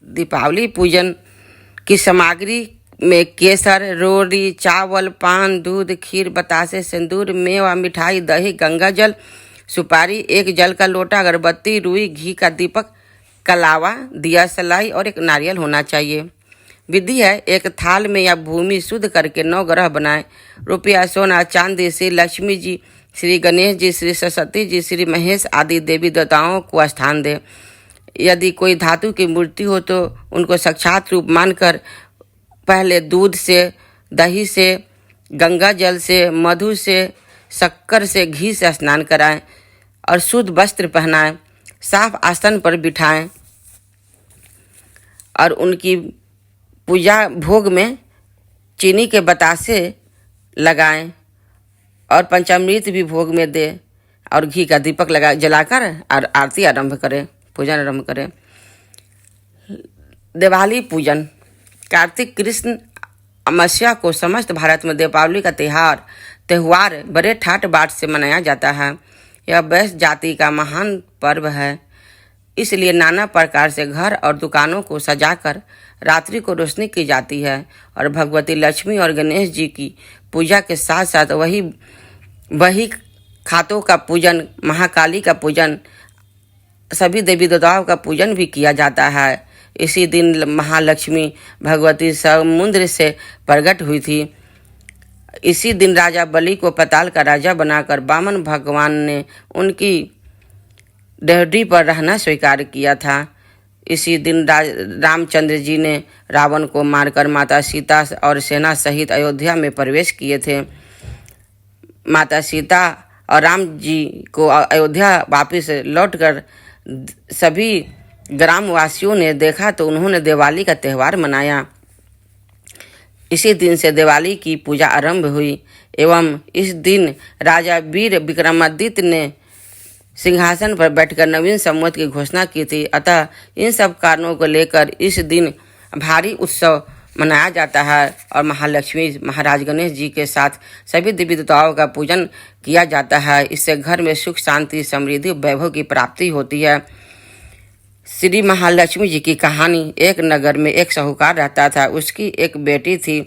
दीपावली पूजन की सामग्री में केसर, रोड़ी, चावल, पान, दूध, खीर, बतासे, सिंदूर, मेवा, मिठाई, दही, गंगा जल, सुपारी, एक जल का लोटा, अगरबत्ती, रुई, घी का दीपक, कलावा, दिया सलाई और एक नारियल होना चाहिए। विधि है, एक थाल में या भूमि शुद्ध करके 9 ग्रह बनाएं। रुपया, सोना, चांदी, श्री लक्ष्मी जी, श्री गणेश जी, श्री सरस्वती जी, श्री महेश आदि देवी देवताओं को स्थान दें। यदि कोई धातु की मूर्ति हो तो उनको साक्षात रूप मानकर पहले दूध से, दही से, गंगा जल से, मधु से, शक्कर से, घी से स्नान कराएं और शुद्ध वस्त्र पहनाएं, साफ आसन पर बिठाएं और उनकी पूजा भोग में चीनी के बतासे लगाएं और पंचामृत भी भोग में दे और घी का दीपक जलाकर और आरती आरंभ करें, पूजन आरंभ करें। दिवाली पूजन। कार्तिक कृष्ण अमावस्या को समस्त भारत में दीपावली का त्यौहार बड़े ठाट बाट से मनाया जाता है। यह वैश्य जाति का महान पर्व है, इसलिए नाना प्रकार से घर और दुकानों को सजाकर रात्रि को रोशनी की जाती है और भगवती लक्ष्मी और गणेश जी की पूजा के साथ साथ वही खातों का पूजन, महाकाली का पूजन, सभी देवी देवताओं का पूजन भी किया जाता है। इसी दिन महालक्ष्मी भगवती समुद्र से प्रकट हुई थी। इसी दिन राजा बलि को पाताल का राजा बनाकर वामन भगवान ने उनकी डेहरी पर रहना स्वीकार किया था। इसी दिन रामचंद्र जी ने रावण को मारकर माता सीता और सेना सहित अयोध्या में प्रवेश किए थे। माता सीता और राम जी को अयोध्या वापस लौटकर सभी ग्रामवासियों ने देखा तो उन्होंने दिवाली का त्यौहार मनाया। इसी दिन से दिवाली की पूजा आरंभ हुई एवं इस दिन राजा वीर विक्रमादित्य ने सिंहासन पर बैठकर नवीन संवत की घोषणा की थी। अतः इन सब कारणों को लेकर इस दिन भारी उत्सव मनाया जाता है और महालक्ष्मी, महाराज गणेश जी के साथ सभी देवी देवताओं का पूजन किया जाता है। इससे घर में सुख, शांति, समृद्धि, वैभव की प्राप्ति होती है। श्री महालक्ष्मी जी की कहानी। एक नगर में एक साहूकार रहता था। उसकी एक बेटी थी।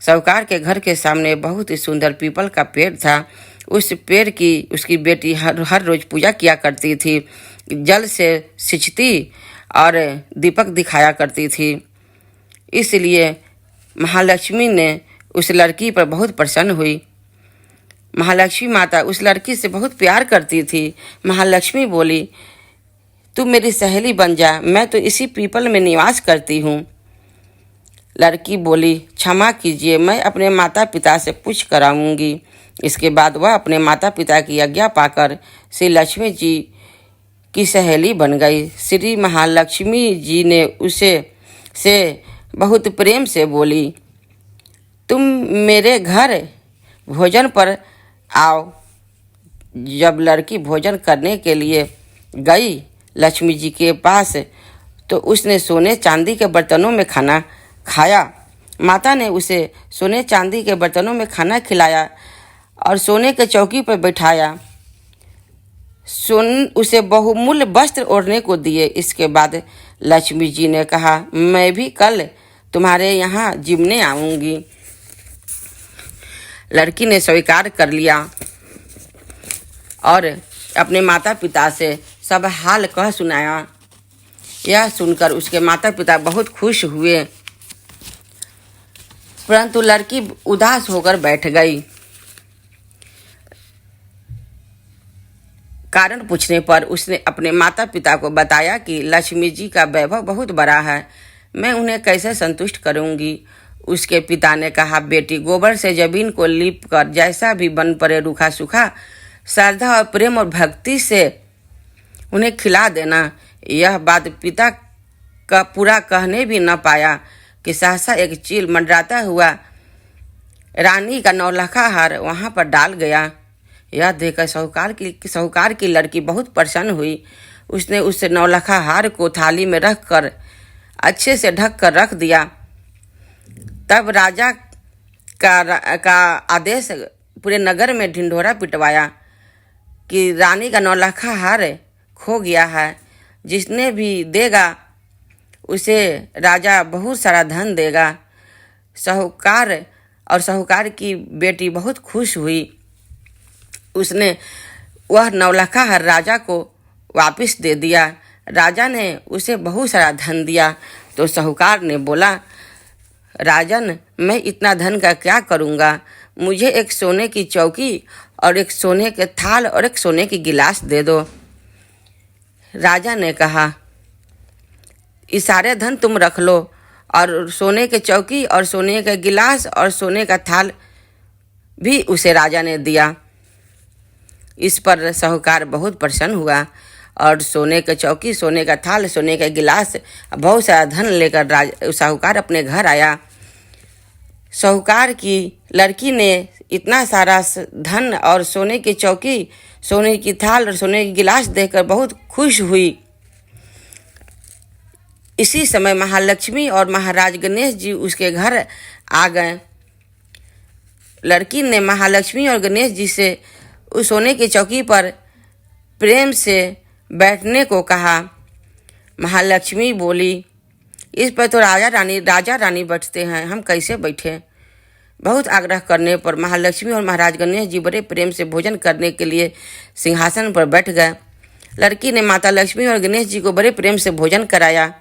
साहूकार के घर के सामने बहुत ही सुंदर पीपल का पेड़ था। उस पेड़ की उसकी बेटी हर रोज पूजा किया करती थी, जल से सिंचती और दीपक दिखाया करती थी। इसलिए महालक्ष्मी ने उस लड़की पर बहुत प्रसन्न हुई। महालक्ष्मी माता उस लड़की से बहुत प्यार करती थी। महालक्ष्मी बोली, तू मेरी सहेली बन जा, मैं तो इसी पीपल में निवास करती हूँ। लड़की बोली, क्षमा कीजिए, मैं अपने माता पिता से पूछ कर आऊँगी। इसके बाद वह अपने माता पिता की आज्ञा पाकर श्री लक्ष्मी जी की सहेली बन गई। श्री महालक्ष्मी जी ने उसे बहुत प्रेम से बोली, तुम मेरे घर भोजन पर आओ। जब लड़की भोजन करने के लिए गई लक्ष्मी जी के पास तो उसने सोने चांदी के बर्तनों में खाना खाया। माता ने उसे सोने चांदी के बर्तनों में खाना खिलाया और सोने के चौकी पर बैठाया। उसे बहुमूल्य वस्त्र ओढ़ने को दिए। इसके बाद लक्ष्मी जी ने कहा, मैं भी कल तुम्हारे यहाँ जिमने आऊँगी। लड़की ने स्वीकार कर लिया और अपने माता पिता से सब हाल कह सुनाया। यह सुनकर उसके माता पिता बहुत खुश हुए, परंतु लड़की उदास होकर बैठ गई। कारण पूछने पर उसने अपने माता पिता को बताया कि लक्ष्मी जी का वैभव बहुत बड़ा है, मैं उन्हें कैसे संतुष्ट करूंगी। उसके पिता ने कहा, बेटी, गोबर से जमीन को लीप कर जैसा भी बन पड़े रूखा सूखा श्रद्धा और प्रेम और भक्ति से उन्हें खिला देना। यह बात पिता का पूरा कहने भी न पाया कि सहसा एक चील मंडराता हुआ रानी का 9 लाखा हार वहाँ पर डाल गया। यह देखकर साहूकार की लड़की बहुत प्रसन्न हुई। उसने उस 9 लाखा हार को थाली में रख कर अच्छे से ढक कर रख दिया। तब राजा का आदेश पूरे नगर में ढिंढोरा पिटवाया कि रानी का 9 लाखा हार खो गया है, जिसने भी देगा उसे राजा बहुत सारा धन देगा। साहूकार की बेटी बहुत खुश हुई। उसने वह नौलखा हर राजा को वापस दे दिया। राजा ने उसे बहुत सारा धन दिया। तो साहूकार ने बोला, राजन, मैं इतना धन का क्या करूँगा? मुझे एक सोने की चौकी और एक सोने के थाल और एक सोने की गिलास दे दो। राजा ने कहा, ये सारे धन तुम रख लो, और सोने के चौकी और सोने का गिलास और सोने का थाल भी उसे राजा ने दिया। इस पर साहूकार बहुत प्रसन्न हुआ और सोने के चौकी, सोने का थाल, सोने का गिलास, बहुत सारा धन लेकर साहूकार अपने घर आया। साहूकार की लड़की ने इतना सारा धन और सोने की चौकी, सोने की थाल और सोने की गिलास देखकर बहुत खुश हुई। इसी समय महालक्ष्मी और महाराज गणेश जी उसके घर आ गए। लड़की ने महालक्ष्मी और गणेश जी से उस सोने की चौकी पर प्रेम से बैठने को कहा। महालक्ष्मी बोली, इस पर तो राजा रानी बैठते हैं, हम कैसे बैठे? बहुत आग्रह करने पर महालक्ष्मी और महाराज गणेश जी बड़े प्रेम से भोजन करने के लिए सिंहासन पर बैठ गए। लड़की ने माता लक्ष्मी और गणेश जी को बड़े प्रेम से भोजन कराया।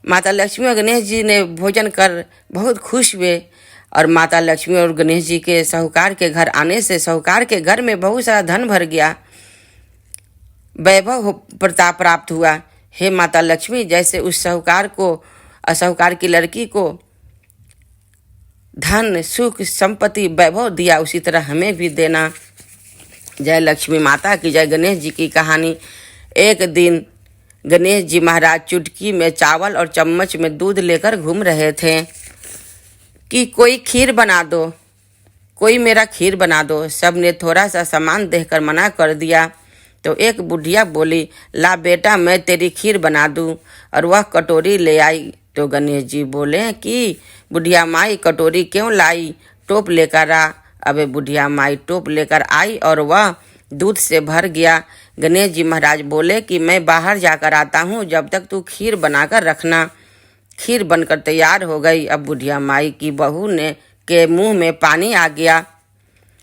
माता लक्ष्मी और गणेश जी ने भोजन कर बहुत खुश हुए और माता लक्ष्मी और गणेश जी के साहूकार के घर आने से साहूकार के घर में बहुत सारा धन भर गया, वैभव प्रताप प्राप्त हुआ। हे माता लक्ष्मी, जैसे उस साहूकार को, साहूकार की लड़की को धन, सुख, संपत्ति, वैभव दिया, उसी तरह हमें भी देना। जय लक्ष्मी माता की जय। गणेश जी की कहानी। एक दिन गणेश जी महाराज चुटकी में चावल और चम्मच में दूध लेकर घूम रहे थे कि कोई खीर बना दो, कोई मेरा खीर बना दो। सब ने थोड़ा सा सामान देकर मना कर दिया। तो एक बुढ़िया बोली, ला बेटा, मैं तेरी खीर बना दूं, और वह कटोरी ले आई। तो गणेश जी बोले कि बुढ़िया माई कटोरी क्यों लाई? टोप लेकर आ। अबे बुढ़िया माई टोप लेकर आई और वह दूध से भर गया। गणेश जी महाराज बोले कि मैं बाहर जाकर आता हूँ, जब तक तू खीर बनाकर रखना। खीर बनकर तैयार हो गई। अब बुढ़िया माई की बहू के मुंह में पानी आ गया।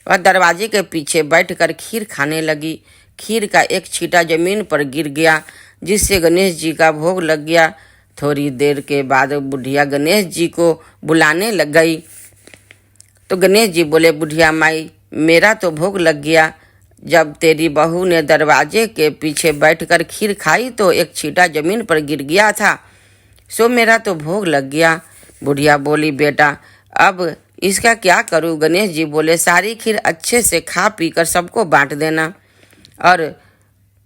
वह दरवाजे के पीछे बैठकर खीर खाने लगी। खीर का एक छींटा जमीन पर गिर गया, जिससे गणेश जी का भोग लग गया। थोड़ी देर के बाद बुढ़िया गणेश जी को बुलाने लग गई। तो गणेश जी बोले, बुढ़िया माई, मेरा तो भोग लग गया। जब तेरी बहू ने दरवाजे के पीछे बैठकर खीर खाई तो एक छींटा जमीन पर गिर गया था, सो मेरा तो भोग लग गया। बुढ़िया बोली, बेटा, अब इसका क्या करूं? गणेश जी बोले, सारी खीर अच्छे से खा पी कर सबको बांट देना, और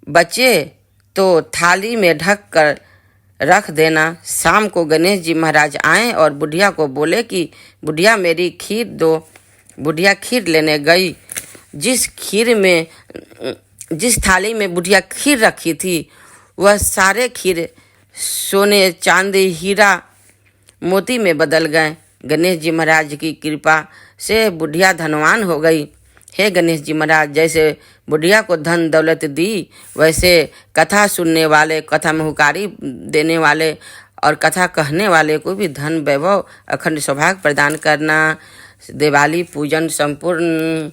बचे तो थाली में ढक कर रख देना। शाम को गणेश जी महाराज आए और बुढ़िया को बोले कि बुढ़िया मेरी खीर दो। बुढ़िया खीर लेने गई। जिस थाली में बुढ़िया खीर रखी थी, वह सारे खीर सोने, चांदी, हीरा, मोती में बदल गए। गणेश जी महाराज की कृपा से बुढ़िया धनवान हो गई। हे गणेश जी महाराज, जैसे बुढ़िया को धन दौलत दी, वैसे कथा सुनने वाले, कथा में हुकारी देने वाले और कथा कहने वाले को भी धन, वैभव, अखंड सौभाग्य प्रदान करना। दिवाली पूजन संपूर्ण।